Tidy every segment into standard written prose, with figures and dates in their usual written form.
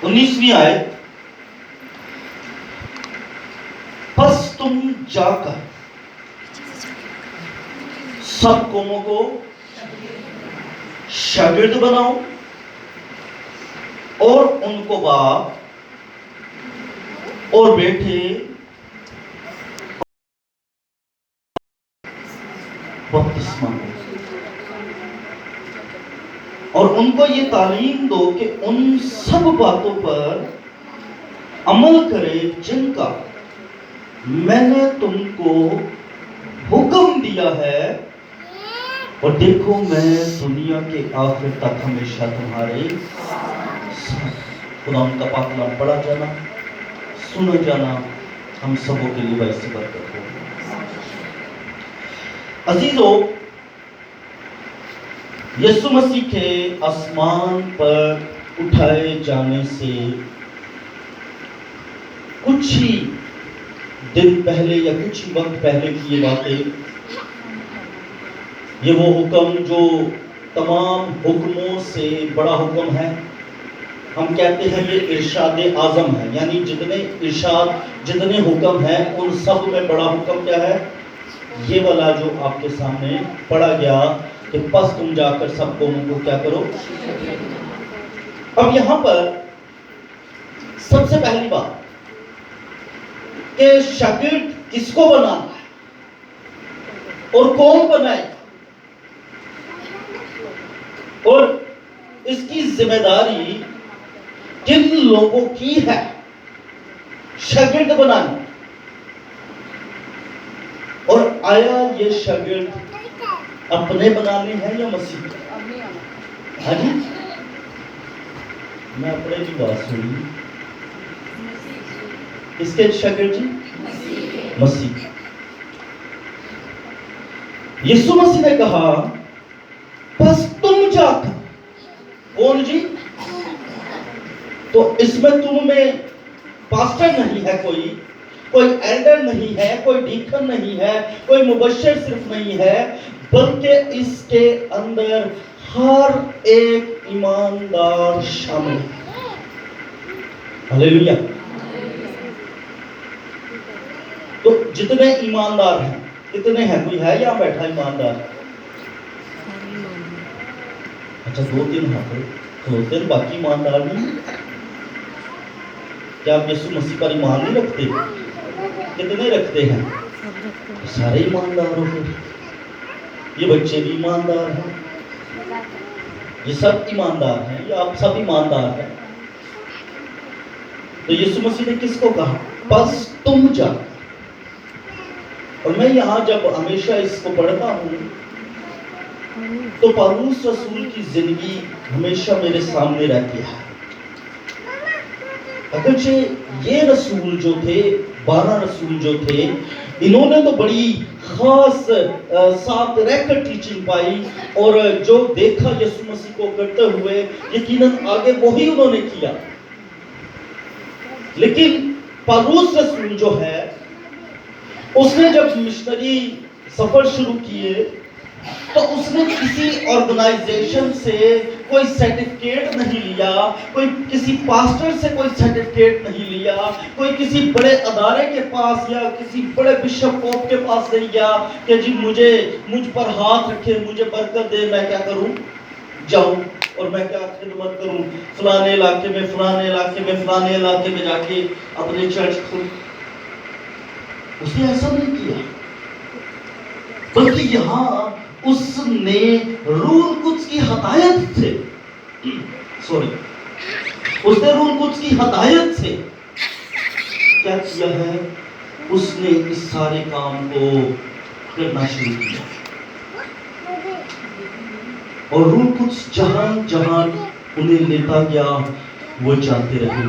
19ویں آیت، پس تم جا کر سب قوموں کو شاگرد بناؤ اور ان کو باپ اور بیٹے بپتسمہ دو، اور ان کو یہ تعلیم دو کہ ان سب باتوں پر عمل کرے جن کا میں نے تم کو حکم دیا ہے، اور دیکھو میں دنیا کے آخر تک ہمیشہ تمہارے ساتھ۔ خدا ان کا پاک کلام پڑھا جانا، سنا جانا ہم سبوں کے لیے باعث برکت ہو۔ عزیزو، یسوع مسیح کے آسمان پر اٹھائے جانے سے کچھ ہی دن پہلے یا کچھ ہی وقت پہلے کی یہ باتیں، یہ وہ حکم جو تمام حکموں سے بڑا حکم ہے، ہم کہتے ہیں یہ ارشاد اعظم ہے، یعنی جتنے ارشاد جتنے حکم ہیں ان سب میں بڑا حکم کیا ہے؟ یہ والا جو آپ کے سامنے پڑھا گیا کہ پس تم جا کر سب قوموں کو کیا کرو۔ اب یہاں پر سب سے پہلی بات کہ شاگرد کس کو بنانا ہے اور کون بنائے، اور اس کی ذمہ داری کن لوگوں کی ہے شاگرد بنانا، اور آیا یہ شاگرد اپنے بنانے ہیں یا مسیح؟ ہاں جی، میں اپنے کی بات سنی، اس کے شاگرد جی مسیح۔ یسوع مسیح نے کہا بس تم جا کر، کون جی؟ تو اس میں تم میں پاسٹر نہیں ہے، کوئی ایلڈر نہیں ہے، کوئی ڈیکن نہیں ہے، کوئی مبشر صرف نہیں ہے، بلکہ اس کے اندر ہر ایک ایماندار شامل ہے۔ ہلیلویہ۔ تو جتنے ایماندار ہیں کتنے ہیں؟ کوئی ہے یہاں بیٹھا ایماندار؟ اچھا، 2-3 ہاتھ کھولتے ہیں، باقی ایماندار نہیں۔ کیا آپ یسوع مسیح پر ایمان نہیں رکھتے؟ کتنے رکھتے ہیں؟ سارے ایماندار ہو پھر، یہ بچے بھی ایماندار ہیں، یہ سب ایماندار ہیں، یہ آپ سب ایماندار ہیں۔ تو یسوع مسیح نے کس کو کہا بس تم جا؟ اور میں یہاں جب ہمیشہ اس کو پڑھتا ہوں تو پولس رسول کی زندگی ہمیشہ میرے سامنے رہتی ہے۔ اگرچہ یہ رسول جو تھے، 12 رسول جو تھے، انہوں نے تو بڑی خاص ساتھ رہ کر ٹیچنگ پائی، اور جو دیکھا یسوع مسیح کو کرتے ہوئے یقیناً آگے وہی انہوں نے کیا، لیکن پولس رسول جو ہے اس نے جب مشنری سفر شروع کیے تو اس نے کسی آرگنائزیشن سے کوئی سرٹیفکیٹ نہیں لیا، کوئی کسی پاسٹر سے کوئی سرٹیفکیٹ نہیں لیا، کوئی کسی بڑے ادارے کے پاس یا کسی بڑے بشپ پوپ کے پاس نہیں گیا کہ جی مجھ پر ہاتھ رکھے، مجھے برکت دے، میں کیا کروں، جاؤں اور میں کیا خدمت کروں فلانے علاقے میں، فلانے علاقے میں، فلانے علاقے میں جا کے اپنے چرچ کھولوں۔ اس نے ایسا نہیں کیا، بلکہ یہاں اس نے روح القدس کی ہدایت سے روح القدس کی ہدایت سے کیا کیا ہے؟ اس نے اس سارے کام کو کرنا شروع کیا، اور روح القدس جہاں جہاں انہیں لیتا گیا وہ جاتے رہے۔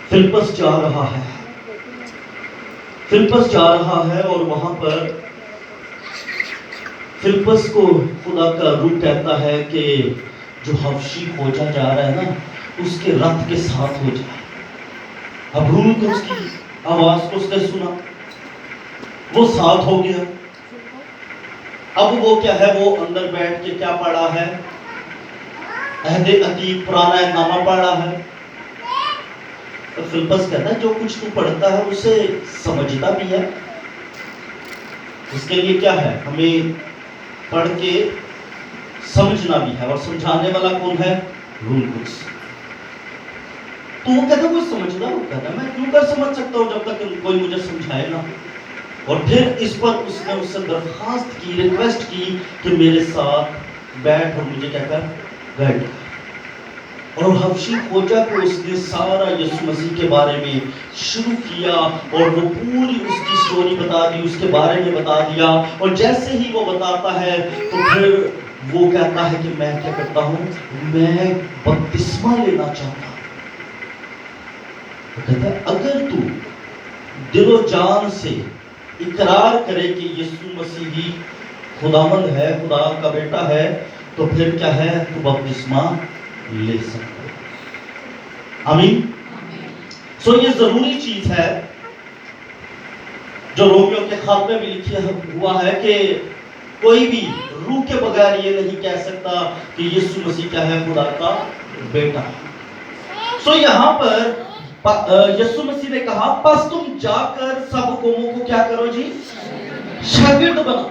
فلپس جا رہا ہے اور وہاں پر فلپس کو خدا کا روح کہتا ہے کہ جو حبشی فوجا جا رہا ہے نا، اس کے رتھ کے ساتھ ہو جائے۔ اب روح القدس کی آواز کو اس نے سنا، وہ ساتھ ہو گیا۔ اب وہ کیا ہے، وہ اندر بیٹھ کے کیا پڑھا ہے، عہد عتیق پرانا نامہ پڑھا ہے. تو فلپس کہتا ہے جو کچھ تو پڑھتا ہے اسے سمجھتا بھی ہے. اس کے لیے کیا ہے، ہمیں پڑھ کے سمجھنا بھی ہے، اور سمجھانے والا کون ہے، روح القدس. تو وہ کہتا ہے کوئی سمجھنا، وہ کہتا ہے میں کیوں کر سمجھ سکتا ہوں جب تک کوئی مجھے سمجھائے نا. اور پھر اس پر اس نے اس سے درخواست کی، ریکویسٹ کی کہ میرے ساتھ بیٹھ اور مجھے کیا کر، گائیڈ کر. اور حبشی کھوجا کو اس نے سارا یسوع مسیح کے بارے میں شروع کیا، اور وہ پوری اس کی سٹوری بتا دی، اس کے بارے میں بتا دیا. اور جیسے ہی وہ بتاتا ہے تو پھر وہ کہتا ہے کہ میں کیا کرتا ہوں، میں بپتسمہ لینا چاہتا ہوں. وہ کہتا ہے اگر تو دل و جان سے اقرار کرے کہ یسوع مسیح ہی خداوند ہے، خدا کا بیٹا ہے، تو پھر کیا ہے، تو بپتسمہ لے سکتے. آمین. سو یہ ضروری چیز ہے جو رومیو کے خط میں بھی لکھا ہوا ہے کہ کوئی بھی روح کے بغیر یہ نہیں کہہ سکتا کہ یسوع مسیح کیا ہے، خدا کا بیٹا. سو یہاں پر یسوع مسیح نے کہا پس تم جا کر سب قوموں کو کیا کرو جی، شاگرد بنا.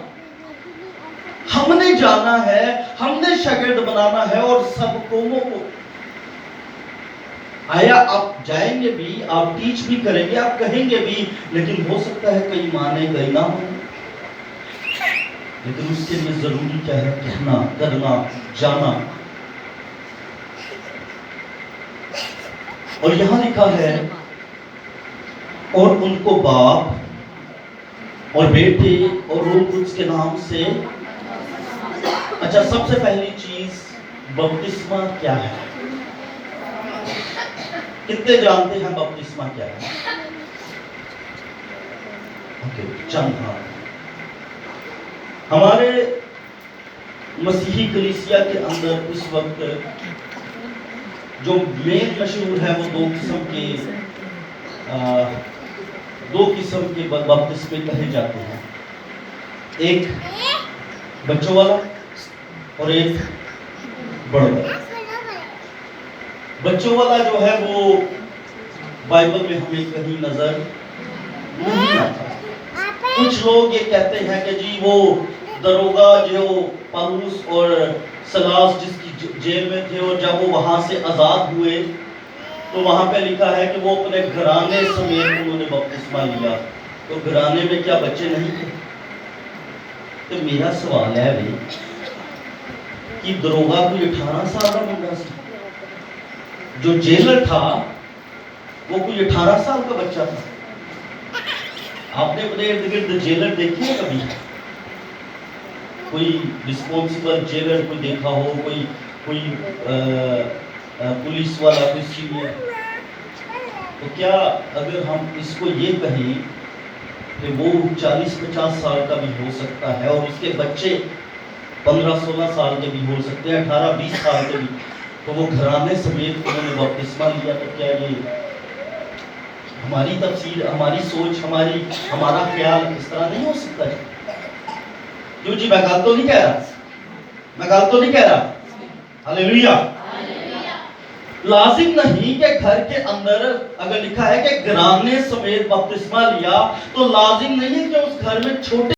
ہم نے جانا ہے، ہم نے شاگرد بنانا ہے، اور سب قوموں کو. آیا آپ جائیں گے بھی، آپ ٹیچ بھی کریں گے، آپ کہیں گے بھی، لیکن ہو سکتا ہے کئی مانے کئی نہ ہوں. لیکن اس کے لیے ضروری کیا ہے، کہنا، کرنا، جانا. اور یہاں لکھا ہے اور ان کو باپ اور بیٹے اور روح القدس کے نام سے. اچھا، سب سے پہلی چیز بپتسمہ کیا ہے؟ کتنے جانتے ہیں بپتسمہ کیا ہے؟ چند ہاتھ. ہمارے مسیحی کلیسیا کے اندر اس وقت جو مین مشہور ہے وہ دو قسم کے بپتسمے کہے جاتے ہیں. ایک بچوں والا اور ایک بڑوں والا. بچوں والا جو ہے وہ بائبل میں ہمیں کہیں نظر نہیں آتا. کچھ لوگ یہ کہتے ہیں کہ جی وہ دروگا جو پالوس اور سلاس جس کی جیل میں تھے، اور جب وہ وہاں سے آزاد ہوئے تو وہاں پہ لکھا ہے کہ وہ اپنے گھرانے سمیت انہوں نے بپتسمہ لیا. تو گھرانے میں کیا بچے نہیں تھے؟ تو میرا سوال ہے بھائی کہ دروگا کوئی 18 سال کا بندہ سی، جو جیلر تھا وہ کوئی 18 سال کا بچہ تھا. آپ نے اپنے ارد گرد جیلر دیکھے ہیں کبھی؟ کوئی رسپونسبل جیلر کوئی دیکھا ہو، کوئی پولیس والا، کوئی سینئر؟ تو کیا اگر ہم اس کو یہ کہیں کہ وہ 40-50 سال کا بھی ہو سکتا ہے، اور اس کے بچے 15-16 سال کے بھی ہو سکتے ہیں، 18-20 سال کے بھی، تو وہ گھرانے سمیت انہوں نے بپتسمہ لیا، تو کیا یہ ہماری تفسیر، ہماری سوچ، ہمارا خیال اس طرح نہیں ہو سکتا ہے؟ کیوں جی، میں غلط تو نہیں کہہ رہا؟ ہلیلویا. لازم نہیں کہ گھر کے اندر اگر لکھا ہے کہ گھرانے سمیت بپتسمہ لیا، تو لازم نہیں ہے کہ اس گھر میں چھوٹے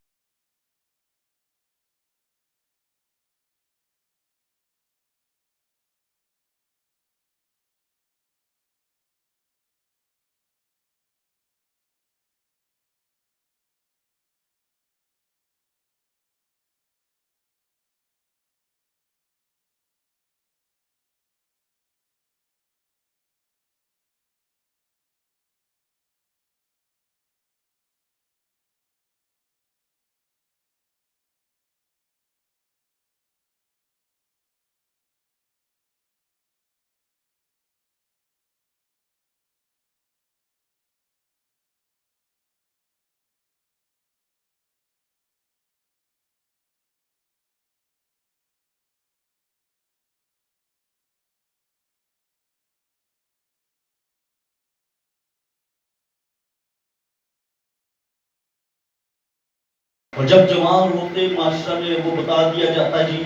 اور جب جوان ہوتے معاشرہ میں وہ بتا دیا جاتا جی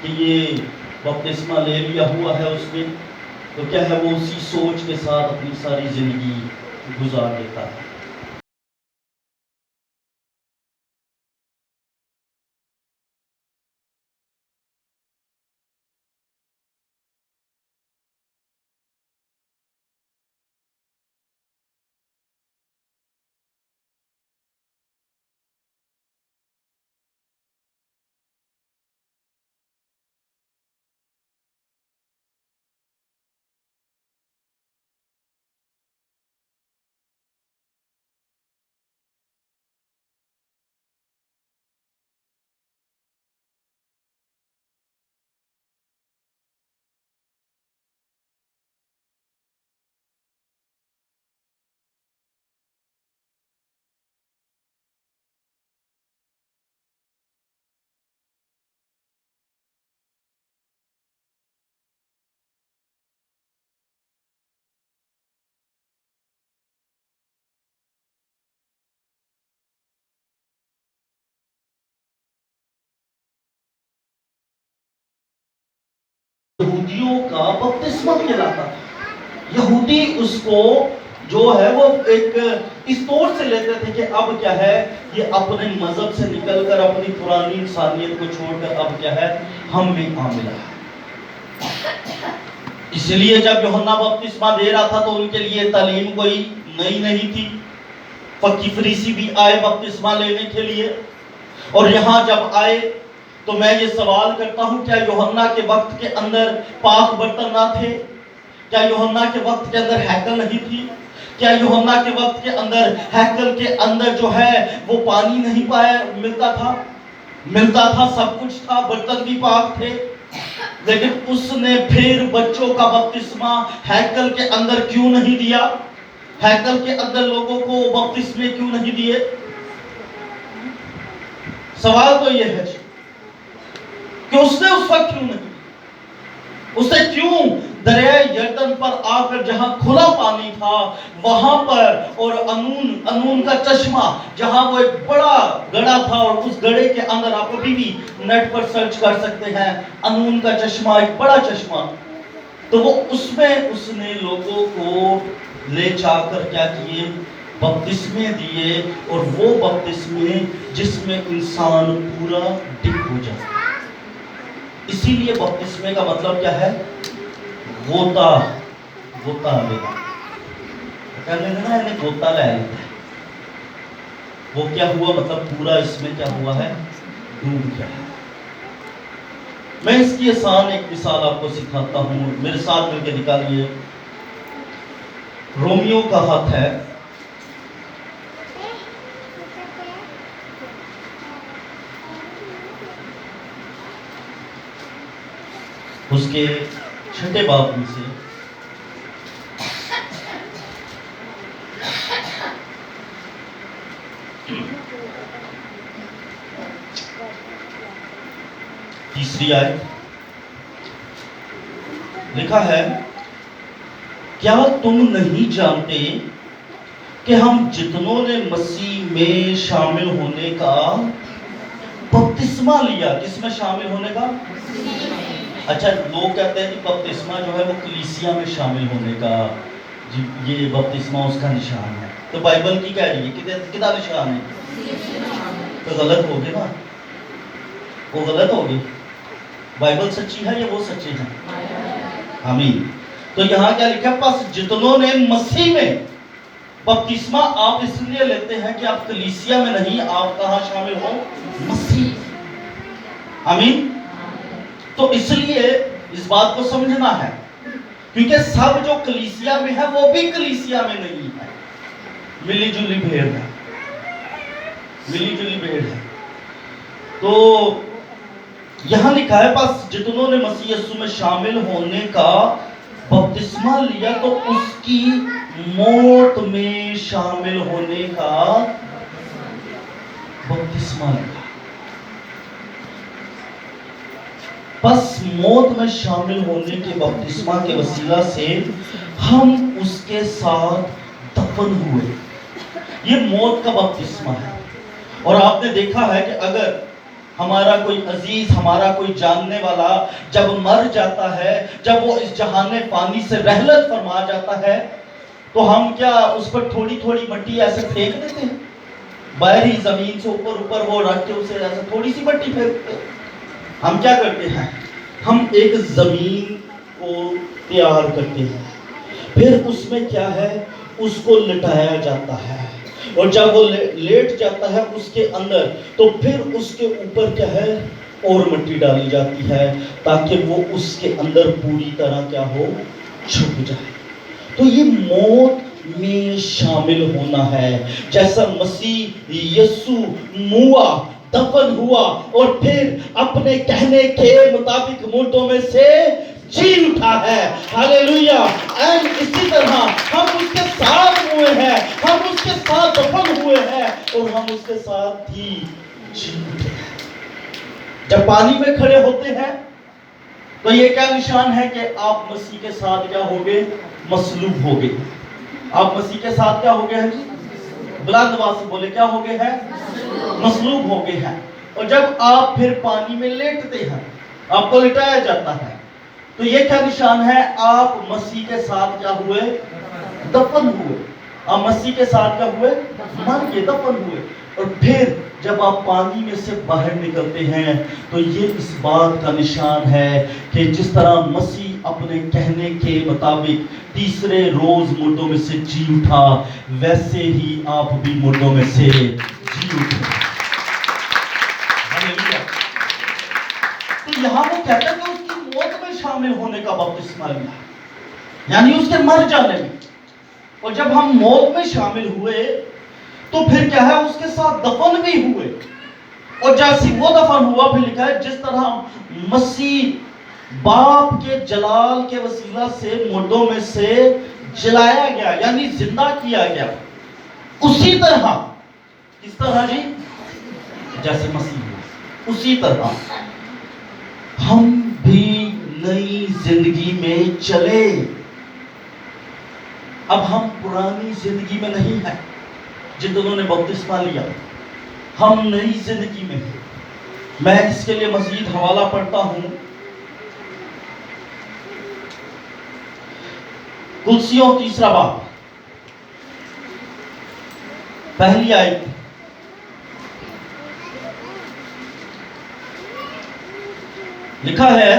کہ یہ بپتسمہ لے لیا ہوا ہے اس نے، تو کیا ہے وہ اسی سوچ کے ساتھ اپنی ساری زندگی گزار دیتا ہے۔ یہودیوں کا بپتسمہ کہلاتا تھا۔ یہودی اس کو جو ہے وہ ایک اس طور سے لیتے تھے کہ اب کیا ہے یہ اپنے مذہب سے نکل کر اپنی پرانی انسانیت کو چھوڑ کر اب کیا ہے ہم میں آ ملا ہے۔ اس لیے جب یوحنا بپتسمہ دے رہا تھا تو ان کے لیے تعلیم کوئی نئی نہیں تھی۔ فقی فریسی بھی آئے بپتسمہ لینے کے لیے، اور یہاں جب آئے تو میں یہ سوال کرتا ہوں کیا یوحنا کے وقت کے اندر پاک برتن نہ تھے؟ کیا یوحنا کے وقت کے اندر ہیکل نہیں تھی؟ کیا یوحنا کے وقت کے اندر ہیکل کے اندر جو ہے وہ پانی نہیں پایا ملتا تھا؟ ملتا تھا، سب کچھ تھا، برتن بھی پاک تھے، لیکن اس نے پھر بچوں کا بپتسمہ ہیکل کے اندر کیوں نہیں دیا؟ ہیکل کے اندر لوگوں کو بپتسمے کیوں نہیں دیے؟ سوال تو یہ ہے کہ اس نے اس وقت کیوں نہیں، اس نے کیوں دریائے یردن پر آ کر جہاں کھلا پانی تھا وہاں پر، اور انون کا چشمہ جہاں وہ ایک بڑا گڑھا تھا، اور اس گڑھے کے اندر آپ ابھی بھی نیٹ پر سرچ کر سکتے ہیں انون کا چشمہ، ایک بڑا چشمہ، تو وہ اس میں اس نے لوگوں کو لے جا کر کیا کیے؟ بپتسمے دیے، اور وہ بپتسمے جس میں انسان پورا ڈپ ہو جائے۔ اسی لیے بپتسمے کا مطلب کیا ہے؟ غوطہ لینا، کہنے دینا ہے غوطہ لے لیتا ہے، وہ کیا ہوا مطلب پورا اس میں کیا ہوا ہے؟ ڈوب گیا ہے۔ میں اس کی آسان ایک مثال آپ کو سکھاتا ہوں، میرے ساتھ مل کے نکالیے۔ رومیو کا خط ہے، اس کے 6 باب میں سے تیسری آیت لکھا ہے، کیا تم نہیں جانتے کہ ہم جتنوں نے مسیح میں شامل ہونے کا بپتسمہ لیا، کس میں شامل ہونے کا؟ اچھا، لوگ کہتے ہیں کہ بپتسمہ جو ہے وہ کلیسیا میں شامل ہونے کا، یہ بپتسمہ اس کا نشان ہے، تو بائبل کی کہہ رہی ہے کدھا نشان ہے؟ تو غلط ہوگی نا، وہ غلط ہوگی۔ بائبل سچی ہے یا وہ سچی ہے؟ آمین۔ تو یہاں کیا لکھا؟ پس جتنوں نے مسیح میں بپتسمہ، آپ اس لیے لیتے ہیں کہ آپ کلیسیا میں نہیں، آپ کہاں شامل ہو؟ مسیح۔ آمین۔ تو اس لیے اس بات کو سمجھنا ہے، کیونکہ سب جو کلیسیا میں ہے وہ بھی کلیسیا میں نہیں ہے، ملی جلی بھیڑ ہے، ملی جلی بھیڑ ہے۔ تو یہاں لکھا ہے، پس جتنوں نے مسیح یسوع میں شامل ہونے کا بپتسمہ لیا تو اس کی موت میں شامل ہونے کا بپتسمہ لیا۔ بس موت میں شامل ہونے کے بپتسمہ کے وسیلہ سے ہم اس کے ساتھ دفن ہوئے۔ یہ موت کا بپتسمہ ہے، اور آپ نے دیکھا ہے کہ اگر ہمارا کوئی عزیز، ہمارا کوئی جاننے والا جب مر جاتا ہے، جب وہ اس جہان فانی سے رحلت فرما جاتا ہے، تو ہم کیا اس پر تھوڑی تھوڑی مٹی ایسے پھینک دیتے ہیں؟ باہری زمین سے اوپر وہ رکھ کے اسے ایسے تھوڑی سی مٹی پھینکتے ہیں؟ ہم کیا کرتے ہیں؟ ہم ایک زمین کو تیار کرتے ہیں، پھر اس میں کیا ہے، اس کو لٹایا جاتا ہے، اور جب وہ لیٹ جاتا ہے اس کے اندر، تو پھر اس کے اوپر کیا ہے، اور مٹی ڈالی جاتی ہے تاکہ وہ اس کے اندر پوری طرح کیا ہو، چھپ جائے۔ تو یہ موت میں شامل ہونا ہے، جیسا مسیح یسوع موا، دفن ہوا اور پھر اپنے کہنے کے مطابق مردوں میں سے جی اٹھا ہے، ہاللیلویہ۔ اینڈ اسی طرح ہم اس کے ساتھ ہوئے ہیں، ہم اس کے ساتھ دفن ہوئے ہیں، اور ہم اس کے ساتھ ہی جی اٹھے ہیں۔ جب پانی میں کھڑے ہوتے ہیں تو یہ کیا نشان ہے کہ آپ مسیح کے ساتھ کیا ہو گئے، مصلوب ہو گئے۔ آپ مسیح کے ساتھ کیا ہو گئے ہیں جی؟ بلند آواز سے بولے، کیا ہو گئے ہیں؟ مصلوب ہو گئے ہیں۔ اور جب آپ پھر پانی میں لیٹتے ہیں، آپ کو لٹایا جاتا ہے، تو یہ کیا نشان ہے؟ آپ مسیح کے ساتھ کیا ہوئے، دفن ہوئے۔ آپ مسیح کے ساتھ کیا ہوئے، مر کے دفن ہوئے۔ اور پھر جب آپ پانی میں سے باہر نکلتے ہیں تو یہ اس بات کا نشان ہے کہ جس طرح مسیح اپنے کہنے کے مطابق تیسرے روز مردوں میں سے جی اٹھا، ویسے ہی آپ بھی مردوں میں سے جی اٹھے۔ تو یہاں وہ کہتا ہے کہ اس کی موت میں شامل ہونے کا بپتسمہ لیا، یعنی اس کے مر جانے میں۔ اور جب ہم موت میں شامل ہوئے تو پھر کیا ہے، اس کے ساتھ دفن بھی ہوئے۔ اور جیسے وہ دفن ہوا، پھر لکھا ہے جس طرح مسیح باپ کے جلال کے وسیلہ سے مردوں میں سے جلایا گیا، یعنی زندہ کیا گیا، اسی طرح، کس طرح جی؟ جیسے مسیح ہوا، اسی طرح ہم بھی نئی زندگی میں چلے۔ اب ہم پرانی زندگی میں نہیں ہیں جنہوں نے بپتسمہ لیا، ہم نئی زندگی میں ہیں۔ میں اس کے لیے مزید حوالہ پڑھتا ہوں، کلسیوں 3 باب، پہلی آیت۔ لکھا ہے،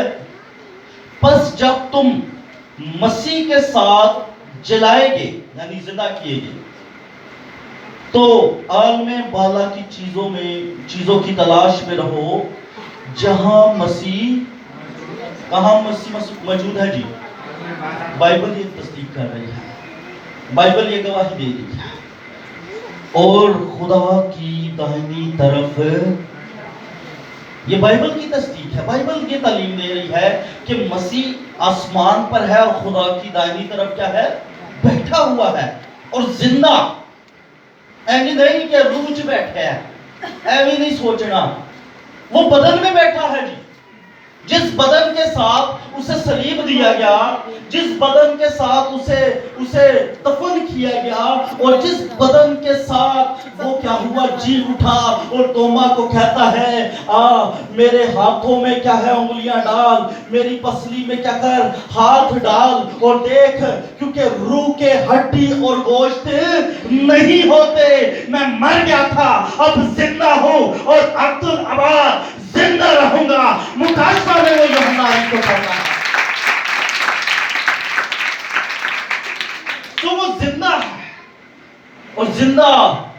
پس جب تم مسیح کے ساتھ جلائے گے، یعنی زندہ کیے گئے، تو عالم بالا کی چیزوں کی تلاش میں رہو جہاں مسیح، کہاں مسیح موجود ہے جی؟ بائبل یہ تصدیق کر رہی ہے، بائبل یہ گواہی دے رہی ہے، اور خدا کی دائنی طرف، یہ بائبل کی تصدیق ہے، بائبل یہ تعلیم دے رہی ہے کہ مسیح آسمان پر ہے اور خدا کی دائنی طرف کیا ہے، بیٹھا ہوا ہے اور زندہ۔ ایسے نہیں کہ روح چ بیٹھا ہے، ایویں نہیں سوچنا، وہ بدن میں بیٹھا ہے جی۔ جس بدن کے ساتھ اسے صلیب دیا گیا، جس بدن کے ساتھ اسے دفن کیا گیا، اور جس بدن کے ساتھ وہ کیا ہوا، جی اٹھا، اور توما کو کہتا ہے، میرے ہاتھوں میں کیا ہے، انگلیاں ڈال، میری پسلی میں کیا کر، ہاتھ ڈال، اور دیکھ، کیونکہ روح کے ہڈی اور گوشت نہیں ہوتے، میں مر گیا تھا، اب زندہ ہوں، اور عبدالآباد زندہ رہوں گا۔ مکاشفہ میں وہ یوحنا کو پڑھتا ہے، تو وہ زندہ ہے، اور زندہ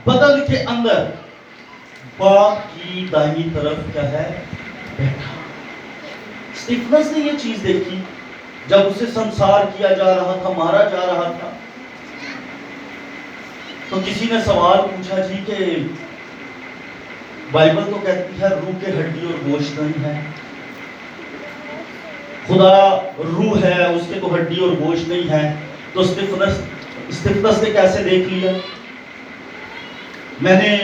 بدن کے اندر باپ کی دائنی طرف کیا ہے، بیٹھا۔ اسٹیفنس نے یہ چیز دیکھی جب اسے سنسار کیا جا رہا تھا، مارا جا رہا تھا، تو کسی نے سوال پوچھا جی کہ بائبل تو کہتی ہے روح کے ہڈی اور گوشت نہیں ہے، خدا روح ہے، اس کے تو ہڈی اور گوشت نہیں ہے، تو اسٹیفنس نے کیسے دیکھ لیا؟ میں نے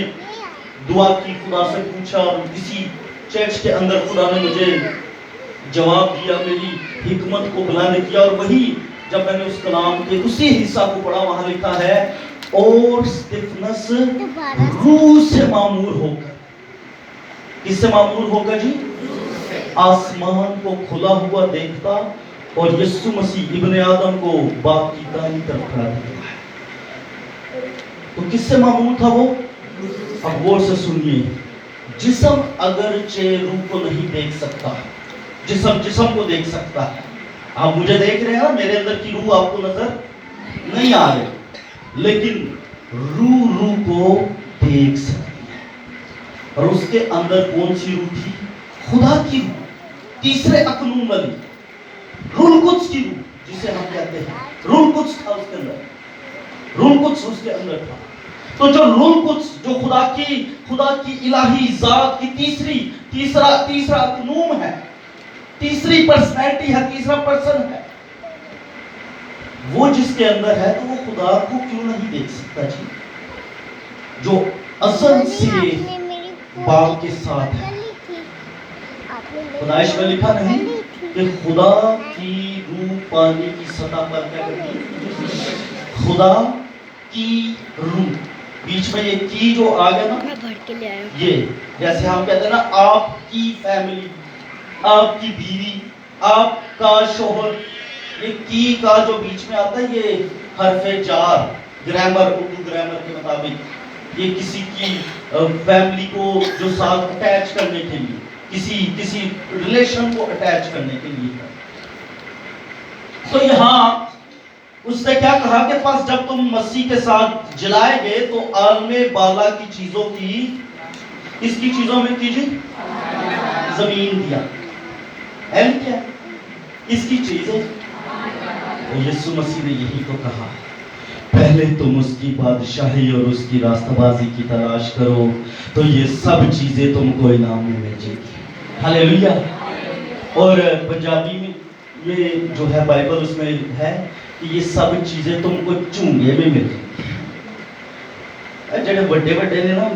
دعا کی، خدا سے پوچھا، اور اسی چرچ کے اندر خدا نے مجھے جواب دیا، میری حکمت کو بلند کیا، اور وہی جب میں نے اس کلام کے اسی حصہ کو پڑھا، وہاں لکھا ہے، اور stiffness روح سے معمور ہو کر. کس سے معمور ہوگا جی؟ آسمان کو کھلا ہوا دیکھتا اور یسوع مسیح ابن آدم کو باپ کی دائیں طرف کھڑا دیکھتا ہے. تو کس سے معمور تھا وہ؟ اب غور سے سنیے. جسم اگرچہ روح کو نہیں دیکھ سکتا، جسم کو دیکھ سکتا ہے. آپ مجھے دیکھ رہے ہیں، میرے اندر کی روح آپ کو نظر نہیں آ رہی، لیکن روح کو دیکھ سکتی ہے. اور اس کے اندر کون سی روح تھی؟ خدا کی روح، تیسرے اقنوم والی روح القدس کی روح، جسے ہم کہتے ہیں روح القدس تھا اس کے اندر، روح القدس اس کے اندر تھا. تو جو روح القدس جو خدا کی الہی ذات کی تیسرا اقنوم ہے، تیسری پرسنالٹی ہے، تیسرا پرسن ہے، وہ جس کے اندر ہے، تو وہ خدا کو کیوں نہیں دیکھ سکتا جی؟ جو ازل سے باپ کے ساتھ ہے. خدائش میں لکھا نہیں کہ خدا کی روح پانی کی سطح پر کیا کرتی ہے؟ خدا کی روح، بیچ میں یہ کی جو آ گیا نا، یہ جیسے ہم کہتے ہیں نا آپ کی فیملی، آپ کی بیوی، آپ کا شوہر، یہ کی کا جو بیچ میں آتا ہے یہ حرف جار، گرامر، اردو گرامر کے مطابق یہ کسی کی فیملی کو جو ساتھ اٹیچ کرنے کے لیے، کسی ریلیشن کو اٹیچ کرنے کے لیے ہے. تو یہاں اس نے کیا کہا کہ پس جب تم مسیح کے ساتھ جلائے گئے تو عالم بالا کی چیزوں کی، اس کی چیزوں میں کیجیے زمین دیا. علم کیا اس کی چیزیں؟ یسوع مسیح نے یہی تو کہا، پہلے تم اس کی بادشاہی اور اس کی راستہ بازی کی تلاش کرو تو یہ سب چیزیں تم کو انعام میں مل جائیں گی. ہاللیلویہ. اور پنجابی میں جو ہے بائبل اس میں ہے کہ یہ سب چیزیں تم کو چونگے میں مل جائیں گی. جڑے بڑے بڑے نے نا،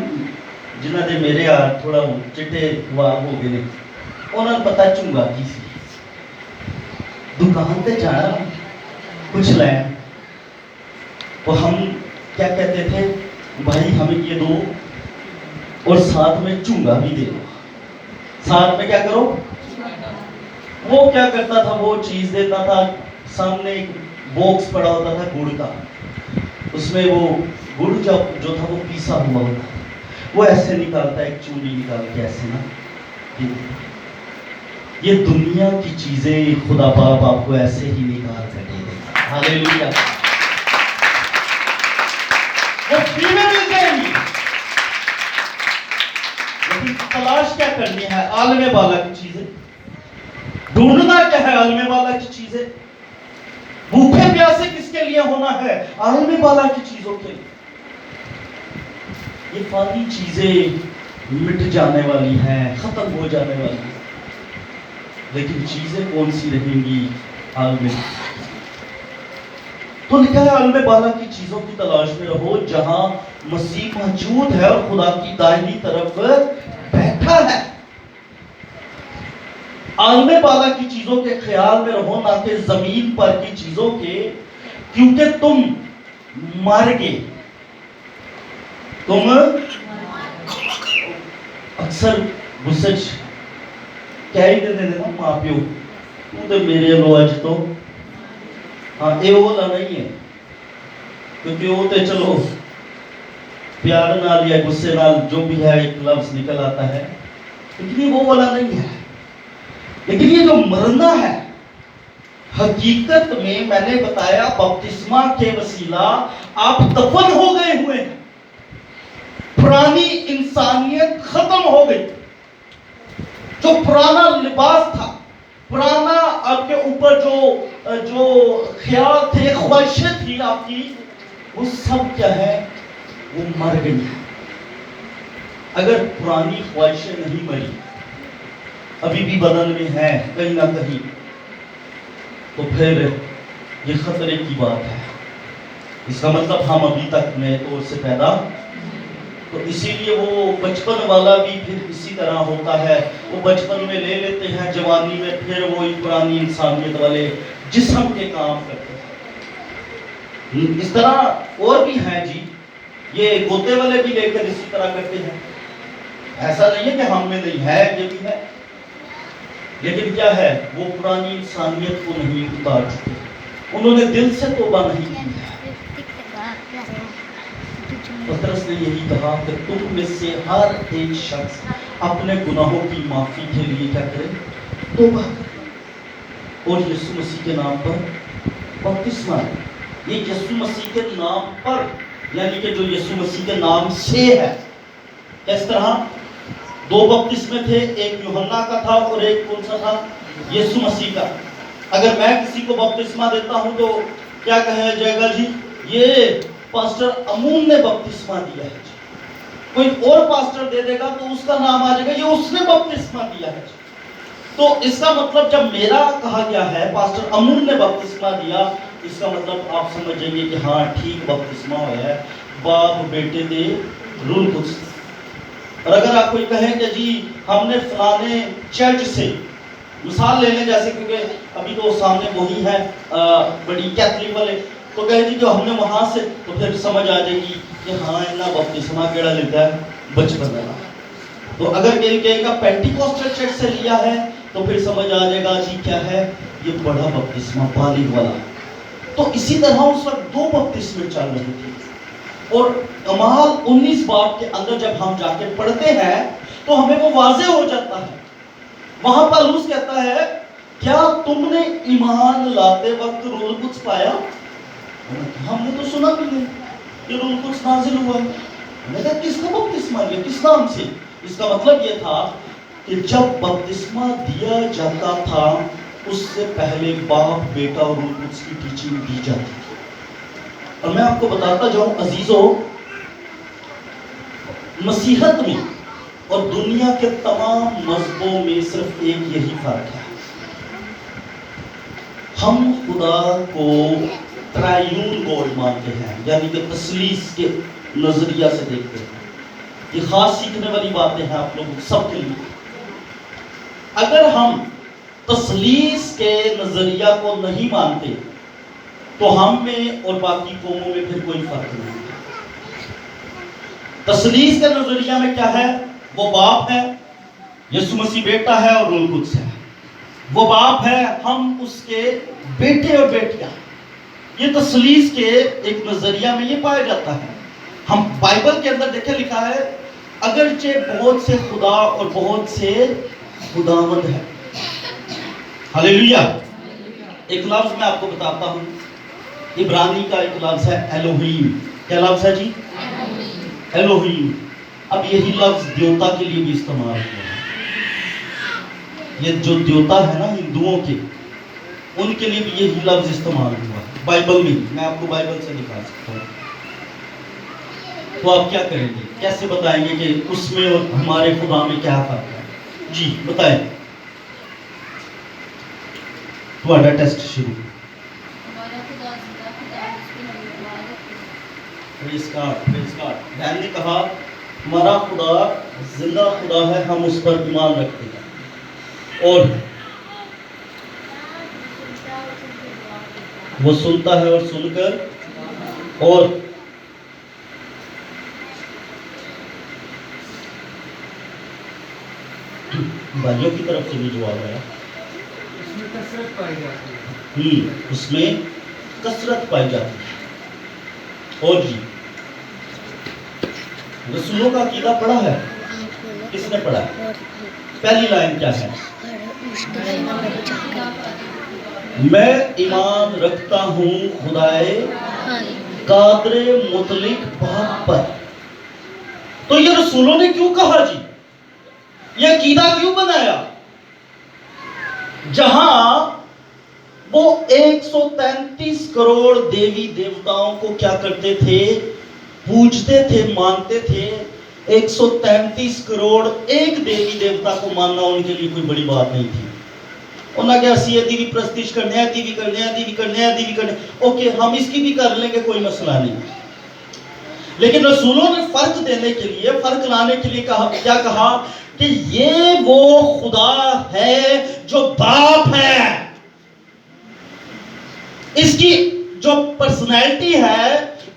جنہاں دے میرے تھوڑا چٹے ہو گئے نے، انہاں نوں پتہ چونگا کی سی. دکان تے جانا کچھ لین، تو ہم کیا کہتے تھے، بھائی ہمیں یہ دو اور ساتھ میں چونگا بھی دے دو. ساتھ میں کیا کرو؟ وہ کیا کرتا تھا، وہ چیز دیتا تھا، سامنے ایک باکس پڑا ہوتا تھا گڑ کا، اس میں وہ گڑ جو تھا وہ پیسا ہوا ہوتا، وہ ایسے نکالتا، ایک چونی نکال کے ایسے نا. یہ دنیا کی چیزیں خدا باپ آپ کو ایسے ہی نکال کر دے دیتا. ہاللیلویہ. وہ فری میں مل جائیں گی، لیکن تلاش کیا کرنی ہے؟ عالم بالا کی چیزیں ڈھونڈنا. کیا ہے عالم بالا کی چیزیں؟ بھوکے پیاسے کس کے لیے ہونا ہے؟ عالم بالا کی چیزوں کے لیے. یہ فانی چیزیں مٹ جانے والی ہیں، ختم ہو جانے والی ہیں، لیکن چیزیں کون سی رہیں گی؟ عالم. تو لکھا ہے عالم بالا کی چیزوں کی تلاش میں رہو جہاں مسیح موجود ہے اور خدا کی دائیں طرف بیٹھا ہے. عالم بالا کی چیزوں کے خیال میں رہو، نہ کہ زمین پر کی چیزوں کے، کیونکہ تم مر گئے. تم اکثر گسچ کہہ ہی دیتے ہیں نا ماں پیو، تو میرے لو اج تو ہاں یہ والا نہیں ہے، کیونکہ وہ تو چلو پیار نال یا غصے نال جو بھی ہے ایک لفظ نکل آتا ہے، لیکن یہ وہ والا نہیں ہے. لیکن یہ جو مرنا ہے، حقیقت میں نے بتایا بپتسمہ کے وسیلہ آپ دفن ہو گئے ہوئے ہیں. پرانی انسانیت ختم ہو گئی. جو پرانا لباس تھا، پرانا آپ کے اوپر جو خیال تھے، خواہشیں تھی آپ کی، وہ سب کیا ہے؟ وہ مر گئی ہے. اگر پرانی خواہشیں نہیں مری، ابھی بھی بدن میں ہے کہیں نہ کہیں، تو پھر یہ خطرے کی بات ہے. اس کا مطلب ہم ابھی تک نئے طور سے پیدا. تو اسی لیے وہ بچپن والا بھی پھر اسی طرح ہوتا ہے، وہ بچپن میں لے لیتے ہیں، جوانی میں پھر وہی پرانی انسانیت والے جسم کے کام کرتے ہیں. اس طرح اور بھی ہیں جی. یہ گوتے والے بھی لے کر اسی طرح کرتے ہیں. ایسا نہیں ہے کہ ہم میں نہیں ہے، یہ بھی ہے، لیکن کیا ہے، وہ پرانی انسانیت کو نہیں اتار چکے، انہوں نے دل سے توبہ نہیں کی ہے. پطرس نے یہی کہا کہ تم میں سے ہر ایک شخص اپنے گناہوں کی معافی کے لیے کیا کرے، توبہ کرے، اور یسوع مسیح کے نام پر بپتسمہ لے. یہ یسوع مسیح کے نام پر، یعنی کہ جو یسوع مسیح کے نام سے ہے. اس طرح دو بپتسمے تھے، ایک یوحنا کا تھا اور ایک کون سا تھا، یسوع مسیح کا. اگر میں کسی کو بپتسمہ دیتا ہوں تو کیا کہا جائے گا جی، یہ پاسٹر امون نے بپتسمہ دیا ہے. کوئی اور پاسٹر دے دے گا تو اس کا نام آ جائے گا، یہ اس نے بپتسمہ دیا ہے. تو اس کا مطلب جب میرا کہا گیا ہے پاسٹر امون نے بپتسمہ دیا، اس کا مطلب آپ سمجھیں گے کہ ہاں ٹھیک بپتسمہ ہوا ہے، باپ بیٹے دے روح القدس. اور اگر آپ کوئی کہیں کہ جی ہم نے فلانے چرچ سے، مثال لے لیں جیسے، کیونکہ ابھی تو سامنے وہی ہے بڑی کیتھولک والے، تو کہے جی جو ہم نے وہاں سے، تو پھر سمجھ آ جائے گی کہ ہاں اتنا بپتسمہ کیڑا لیتا ہے، بچپن والا. تو اگر کہیں گا پینٹیکوسٹل چرچ سے لیا ہے تو پھر سمجھ آ جائے گا جی کیا ہے، یہ بڑا بپتسمہ بالغ والا. تو اسی طرح اس وقت دو بپتسمے چل رہے تھے. اور اعمال 19 باب کے اندر جب ہم جا کے پڑھتے ہیں تو ہمیں وہ واضح ہو جاتا ہے. وہاں پالوس کہتا ہے کیا تم نے ایمان لاتے وقت روح القدس پایا؟ ہم نے تو سنا بھی نہیں کہ روح القدس نازل ہوا. ہم نے کہا کس کا بپتسمہ لیا، کس نام سے؟ اس کا مطلب یہ تھا کہ جب بپتسمہ دیا جاتا تھا اس سے پہلے باپ بیٹا اور روح القدس کی ٹیچنگ دی جاتی تھی. اور میں آپ کو بتاتا جاؤں عزیزو، مسیحت میں اور دنیا کے تمام مذہبوں میں صرف ایک یہی فرق ہے، ہم خدا کو ٹرائیون گاڈ مانتے ہیں، یعنی کہ تثلیث کے نظریہ سے دیکھتے ہیں. یہ خاص سیکھنے والی باتیں ہیں آپ لوگوں سب کے لیے. اگر ہم تثلیث کے نظریہ کو نہیں مانتے تو ہم میں اور باقی قوموں میں پھر کوئی فرق نہیں. تثلیث کے نظریہ میں کیا ہے، وہ باپ ہے، یسوع مسیح بیٹا ہے اور روح القدس ہے. وہ باپ ہے، ہم اس کے بیٹے اور بیٹیاں. یہ تثلیث کے ایک نظریہ میں یہ پایا جاتا ہے. ہم بائبل کے اندر دیکھیں لکھا ہے اگرچہ بہت سے خدا اور بہت سے خداوند ہیں. ہلیلویا. ایک لفظ میں آپ کو بتاتا ہوں، عبرانی کا ایک لفظ ہے الوہیم. کیا لفظ ہے جی؟ الوہیم. اب یہی لفظ دیوتا کے لیے بھی استعمال ہوا ہے. یہ جو دیوتا ہے نا ہندوؤں کے، ان کے لیے بھی یہی لفظ استعمال ہوا ہے بائبل میں. میں آپ کو بائبل سے دکھا سکتا ہوں. تو آپ کیا کریں گے، کیسے بتائیں گے کہ اس میں اور ہمارے خدا میں کیا فرق ہے؟ جی بتائیں. تھوڑا ٹیسٹ شروع. پریز گاڈ، پریز گاڈ. بہن نے کہا ہمارا خدا زندہ خدا ہے، ہم اس پر ایمان رکھتے ہیں. اور وہ سنتا ہے اور سن کر، اور بھائیوں کی طرف سے بھی جواب آیا، اس میں کثرت پائی جاتی ہے. اس میں کثرت پائی جاتی ہے. اور جی رسولوں کا عقیدہ پڑھا ہے؟ کس نے پڑھا ہے؟ پہلی لائن کیا ہے؟ میں ایمان رکھتا ہوں خدائے قادر مطلق باپ پر. تو یہ رسولوں نے کیوں کہا جی، یہ عقیدہ کیوں بنایا؟ جہاں وہ 133 کروڑ دیوی دیوتاؤں کو کیا کرتے تھے، پوجتے تھے، مانتے تھے. 133 کروڑ ایک دیوی دیوتا کو ماننا ان کے لیے کوئی بڑی بات نہیں تھی. انہوں نے کہا سی دیوی پرستش کرنے ہیں، دیوی کرنے ہیں، دیوی کرنے ہیں، دیوی کرنے ہیں. اوکے ہم اس کی بھی کر لیں گے، کوئی مسئلہ نہیں. لیکن رسولوں نے فرق دینے کے لیے، فرق لانے کے لیے کیا کہا کہ یہ وہ خدا ہے جو باپ ہے. اس کی جو پرسنالٹی ہے